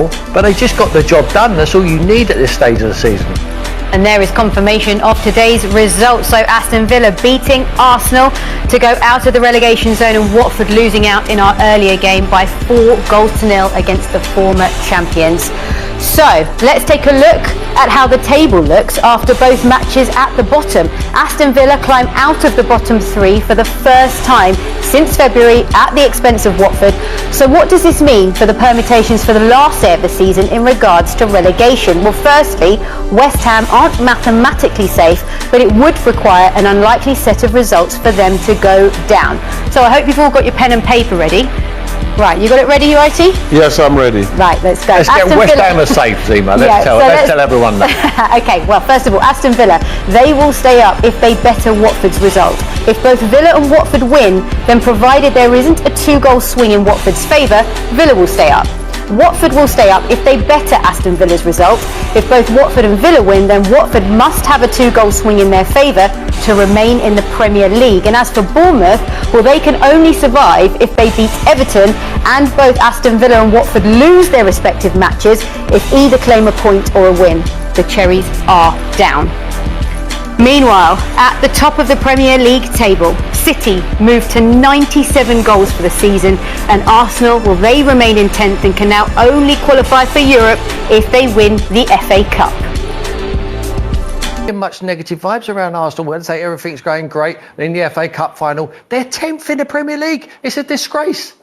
well, but they just got the job done. That's all you need at this stage of the season. And there is confirmation of today's results. So Aston Villa beating Arsenal to go out of the relegation zone, and Watford losing out in our earlier game by 4-0 against the former champions. So let's take a look at how the table looks after both matches at the bottom. Aston Villa climb out of the bottom three for the first time since February at the expense of Watford. So what does this mean for the permutations for the last day of the season in regards to relegation? Well, firstly, West Ham aren't mathematically safe, but it would require an unlikely set of results for them to go down. So I hope you've all got your pen and paper ready. Right, you got it ready, Wrighty? Yes, I'm ready. Right, let's go. Let's get West Ham a safe, Zima. Let's tell everyone that. Okay, well, first of all, Aston Villa, they will stay up if they better Watford's result. If both Villa and Watford win, then provided there isn't a 2-goal swing in Watford's favour, Villa will stay up. Watford will stay up if they better Aston Villa's result. If both Watford and Villa win, then Watford must have a 2-goal swing in their favour to remain in the Premier League. And as for Bournemouth, well, they can only survive if they beat Everton and both Aston Villa and Watford lose their respective matches if either claim a point or a win. The Cherries are down. Meanwhile, at the top of the Premier League table, City moved to 97 goals for the season, and Arsenal, well, they remain in 10th and can now only qualify for Europe if they win the FA Cup. Much negative vibes around Arsenal when say everything's going great in the FA Cup final. They're 10th in the Premier League. It's a disgrace.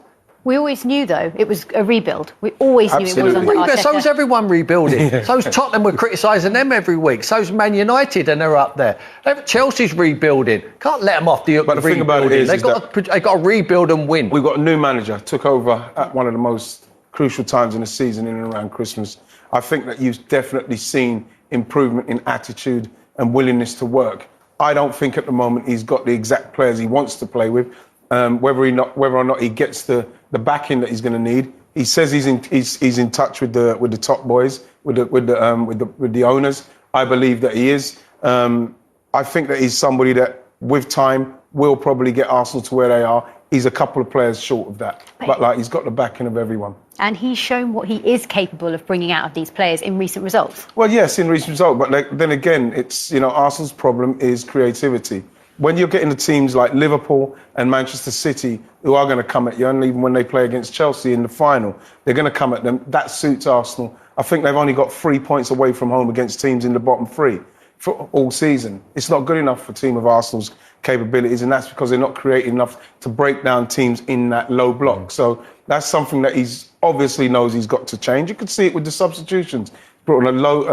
We always knew, though, it was a rebuild. We always knew it was under Arteta. So's everyone rebuilding. So's Tottenham. We're criticising them every week. So's Man United, and they're up there. Chelsea's rebuilding. Can't let them off the But the thing about it is they've got to rebuild and win. We've got a new manager, took over at one of the most crucial times in the season, in and around Christmas. I think that you've definitely seen improvement in attitude and willingness to work. I don't think at the moment he's got the exact players he wants to play with. Whether or not he gets the backing that he's going to need. He says he's in touch with the top boys, with the owners. I believe that he is. I think that he's somebody that, with time, will probably get Arsenal to where they are. He's a couple of players short of that, but he's got the backing of everyone. And he's shown what he is capable of bringing out of these players in recent results. Well, yes, in recent results, but then again, it's Arsenal's problem is creativity. When you're getting the teams like Liverpool and Manchester City who are going to come at you, and even when they play against Chelsea in the final, they're going to come at them. That suits Arsenal. I think they've only got 3 points away from home against teams in the bottom three for all season. It's not good enough for a team of Arsenal's capabilities, and that's because they're not creative enough to break down teams in that low block. So that's something that he's obviously knows he's got to change. You could see it with the substitutions. Brought on a low,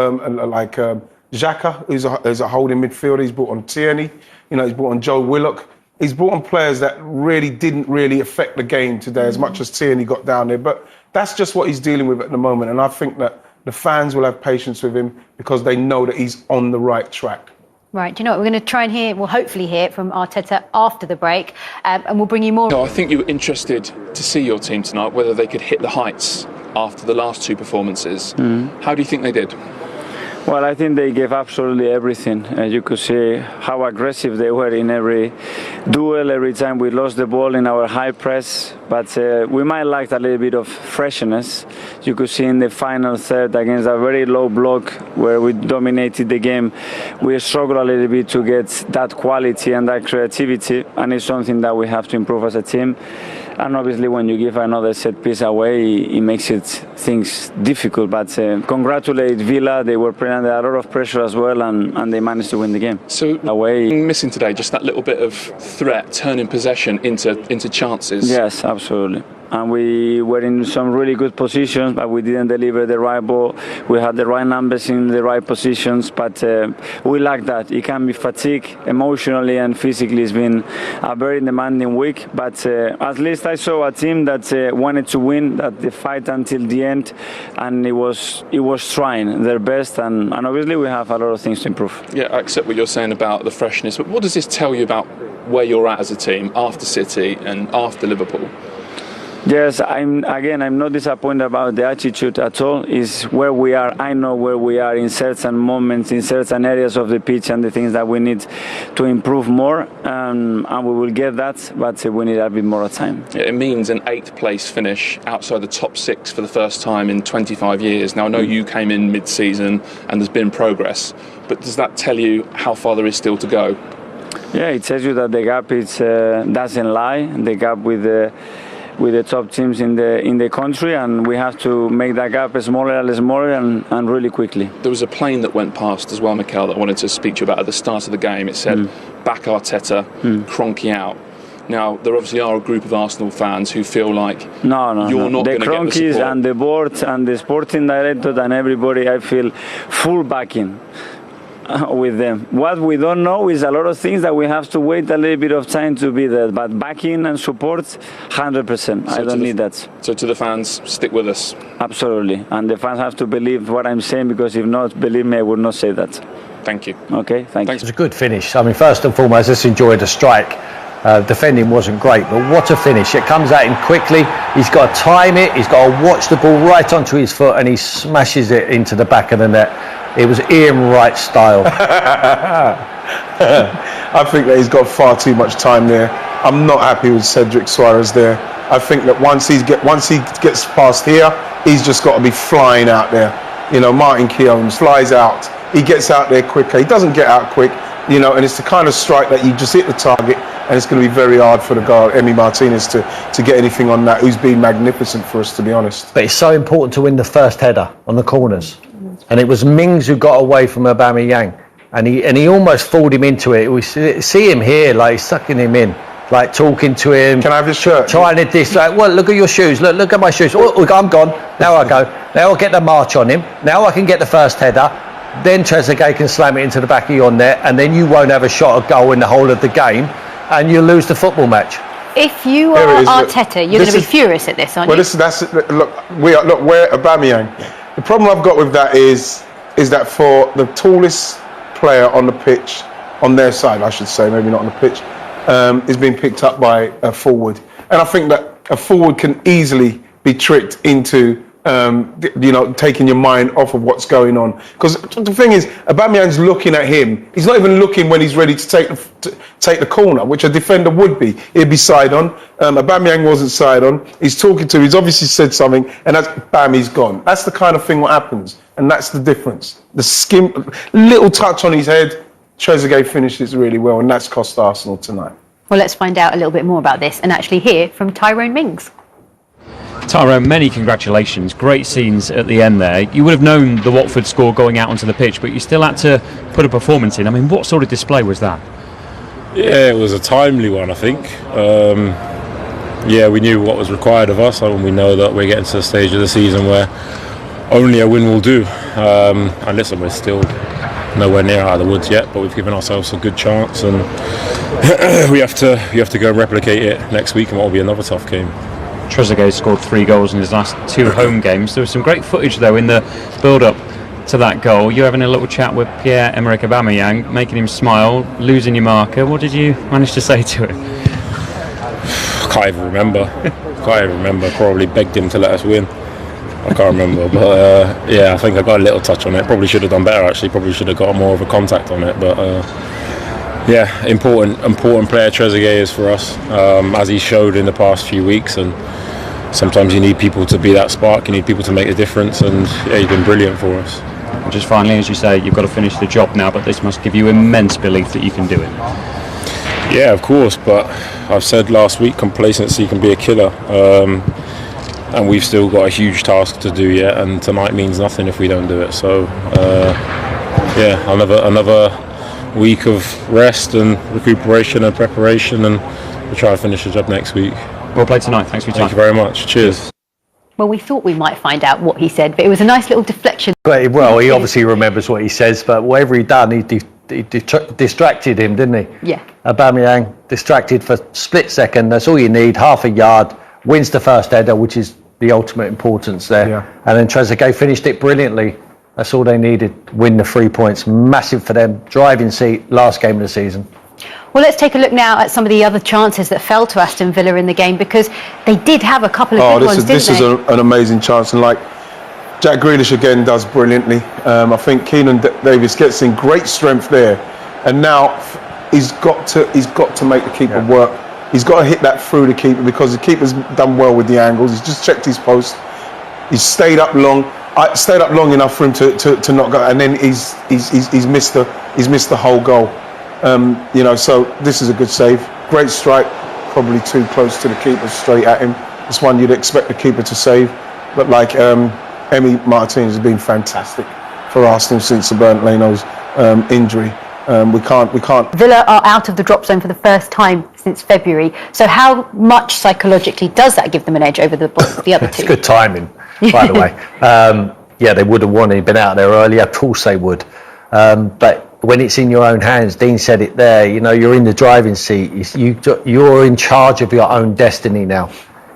Xhaka, who's a holding midfielder. He's brought on Tierney. He's brought on Joe Willock. He's brought on players that didn't really affect the game today as much as Tierney got down there. But that's just what he's dealing with at the moment. And I think that the fans will have patience with him because they know that he's on the right track. Right, do you know what? We're going to try and we'll hopefully hear from Arteta after the break, and we'll bring you more. I think you were interested to see your team tonight, whether they could hit the heights after the last two performances. How do you think they did? Well, I think they gave absolutely everything. You could see how aggressive they were in every duel, every time we lost the ball in our high press. But we might lack a little bit of freshness. You could see in the final third against a very low block where we dominated the game. We struggled a little bit to get that quality and that creativity, and it's something that we have to improve as a team. And obviously when you give another set piece away, it makes things difficult. But congratulate Villa, they were putting under a lot of pressure as well, and they managed to win the game. So away, missing today, just that little bit of threat, turning possession into chances. Yes, absolutely. And we were in some really good positions, but we didn't deliver the right ball. We had the right numbers in the right positions, but we lack that. It can be fatigue emotionally and physically. It's been a very demanding week, but at least I saw a team that wanted to win, that they fight until the end, and it was trying their best. And obviously we have a lot of things to improve. Yeah, I accept what you're saying about the freshness, but what does this tell you about where you're at as a team after City and after Liverpool? Yes, I'm not disappointed about the attitude at all. It's where we are. I know where we are in certain moments, in certain areas of the pitch, and the things that we need to improve more. And we will get that, but we need a bit more time. It means an 8th place finish outside the top 6 for the first time in 25 years. Now, I know you came in mid-season and there's been progress, but does that tell you how far there is still to go? Yeah, it tells you that the gap doesn't lie. The gap with the top teams in the country, and we have to make that gap smaller and really quickly. There was a plane that went past as well, Mikel, that I wanted to speak to you about at the start of the game. It said, back Arteta, Kroenke out. Now, there obviously are a group of Arsenal fans who feel like you're not going to get the Kroenkes support. And the board and the sporting director and everybody, I feel full backing with them. What we don't know is a lot of things that we have to wait a little bit of time to be there, but backing and support 100%. I don't need that. So to the fans, stick with us. Absolutely, and the fans have to believe what I'm saying, because if not, believe me, I would not say that. Thank you. Okay, thanks. It was a good finish. I mean, first and foremost, let's enjoy the strike. Defending wasn't great, but what a finish. It comes at him quickly. He's got to time it. He's got to watch the ball right onto his foot, and he smashes it into the back of the net. It was Ian Wright style. I think that he's got far too much time there. I'm not happy with Cedric Suarez there. I think that once he gets past here, he's just got to be flying out there. You know, Martin Keown flies out. He gets out there quicker. He doesn't get out quick. You know, and it's the kind of strike that you just hit the target, and it's going to be very hard for the guy, Emi Martinez, to get anything on that, who's been magnificent for us, to be honest. But it's so important to win the first header on the corners. And it was Mings who got away from Aubameyang. And he almost fooled him into it. We see him here, like sucking him in, like talking to him. Can I have his shirt? Trying to distract. Well, look at your shoes. Look at my shoes. Oh, I'm gone. Now I go. Now I'll get the march on him. Now I can get the first header. Then Trezeguet can slam it into the back of your net, and then you won't have a shot at goal in the whole of the game, and you'll lose the football match. If you are Arteta, you're going to be furious at this, aren't you? Well, we're Aubameyang. The problem I've got with that is that for the tallest player on the pitch, on their side, I should say, maybe not on the pitch, is being picked up by a forward, and I think that a forward can easily be tricked into taking your mind off of what's going on. Because the thing is, Aubameyang's looking at him. He's not even looking when he's ready to take the corner, which a defender would be. He'd be side on. Aubameyang wasn't side on. He's talking to him. He's obviously said something, and that's bam, he's gone. That's the kind of thing what happens, and that's the difference. The little touch on his head, Trezeguet finished it really well, and that's cost Arsenal tonight. Well, let's find out a little bit more about this and actually hear from Tyrone Mings. Tyrone, many congratulations. Great scenes at the end there. You would have known the Watford score going out onto the pitch, but you still had to put a performance in. I mean, what sort of display was that? Yeah, it was a timely one, I think. We knew what was required of us, and we know that we're getting to the stage of the season where only a win will do. And listen, we're still nowhere near out of the woods yet, but we've given ourselves a good chance, and we have to go and replicate it next week, and what will be another tough game. Trezeguet scored 3 goals in his last 2 home games. There was some great footage though in the build-up to that goal. You're having a little chat with Pierre-Emerick Aubameyang, making him smile, losing your marker. What did you manage to say to him? Can't even remember. Probably begged him to let us win. I can't remember, but I think I got a little touch on it. Probably should have done better, actually. Probably should have got more of a contact on it, but important player Trezeguet is for us, as he showed in the past few weeks, and sometimes you need people to be that spark, you need people to make a difference, and he's been brilliant for us. And just finally, as you say, you've got to finish the job now, but this must give you immense belief that you can do it. Yeah, of course, but I've said last week, complacency can be a killer, and we've still got a huge task to do yet, and tonight means nothing if we don't do it. So another week of rest and recuperation and preparation, and we'll try and finish the job next week. Well played tonight. Thanks for your time. Thank you very much. Cheers. Well, we thought we might find out what he said, but it was a nice little deflection. Well, he obviously remembers what he says, but whatever he'd done, he distracted him, didn't he? Yeah. Aubameyang distracted for a split second. That's all you need. Half a yard, wins the first header, which is the ultimate importance there. Yeah. And then Trezeguet finished it brilliantly. That's all they needed. Win the 3 points. Massive for them. Driving seat. Last game of the season. Well, let's take a look now at some of the other chances that fell to Aston Villa in the game, because they did have a couple of good ones, didn't they? This is an amazing chance, and like Jack Grealish again does brilliantly. I think Keenan Davis gets in great strength there, and now he's got to make the keeper work. He's got to hit that through the keeper, because the keeper's done well with the angles. He's just checked his post. He's stayed up long. Stayed up long enough for him to not go, and then he's missed the whole goal. So this is a good save. Great strike, probably too close to the keeper, straight at him. It's one you'd expect the keeper to save, but like Emi Martinez has been fantastic for Arsenal since Bernd Leno's injury. We can't. Villa are out of the drop zone for the first time since February. So how much psychologically does that give them an edge over the other two? It's good timing, by the way. They would have wanted been out there earlier. Of course they would. But when it's in your own hands, Dean said it there. You're in the driving seat. You're in charge of your own destiny now.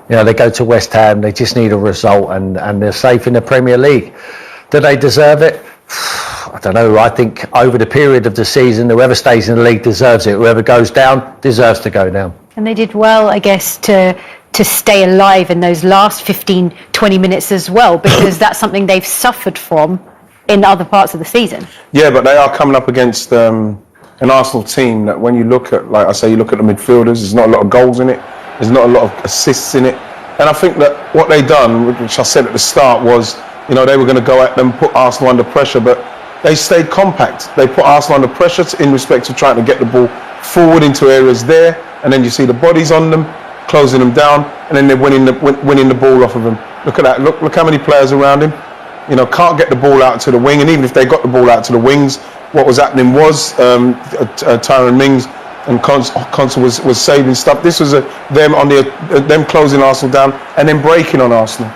They go to West Ham. They just need a result, and they're safe in the Premier League. Do they deserve it? I don't know. I think over the period of the season, whoever stays in the league deserves it. Whoever goes down deserves to go down. And they did well, I guess, to stay alive in those last 15, 20 minutes as well, because that's something they've suffered from in other parts of the season. Yeah, but they are coming up against an Arsenal team that, when you look at, like I say, you look at the midfielders, there's not a lot of goals in it. There's not a lot of assists in it. And I think that what they done, which I said at the start, was, they were going to go at them, put Arsenal under pressure, but they stayed compact. They put Arsenal under pressure in respect to trying to get the ball forward into areas there, and then you see the bodies on them, closing them down, and then they're winning the ball off of them. Look at that. Look how many players around him. Can't get the ball out to the wing, and even if they got the ball out to the wings, what was happening was Tyrone Mings and Consul was saving stuff. This was them closing Arsenal down and then breaking on Arsenal.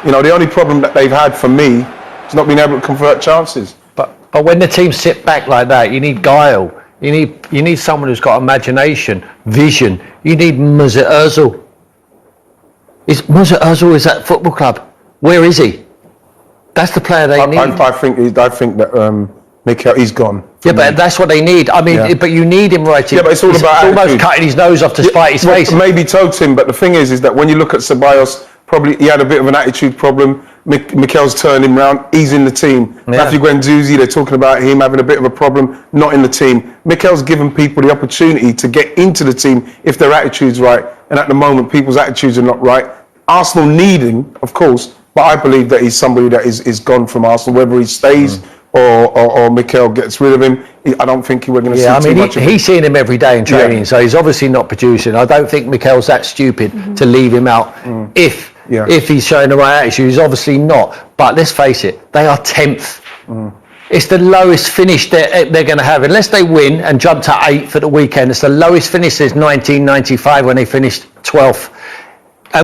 The only problem that they've had, for me, is not being able to convert chances. But when the team sit back like that, you need guile. You need someone who's got imagination, vision. You need Mesut Ozil. Mesut Ozil is at football club. Where is he? That's the player they need. I think that Mikel, he's gone. Yeah, but that's what they need. I mean, but you need him right. Yeah, but it's all about almost attitude. cutting his nose off to spite his face. Maybe totes him, but the thing is that when you look at Ceballos, probably he had a bit of an attitude problem. Mikel's turned him round. He's in the team. Yeah. Matthew Guendouzi, they're talking about him having a bit of a problem, not in the team. Mikel's given people the opportunity to get into the team if their attitude's right. And at the moment, people's attitudes are not right. Arsenal need him, of course, but I believe that he's somebody that is gone from Arsenal, whether he stays or Mikel gets rid of him. I don't think we're going to see too much of him. He's seeing him every day in training, so he's obviously not producing. I don't think Mikel's that stupid to leave him out if he's showing the right attitude. He's obviously not. But let's face it, they are 10th. It's the lowest finish they're going to have. Unless they win and jump to 8th at the weekend, it's the lowest finish since 1995 when they finished 12th.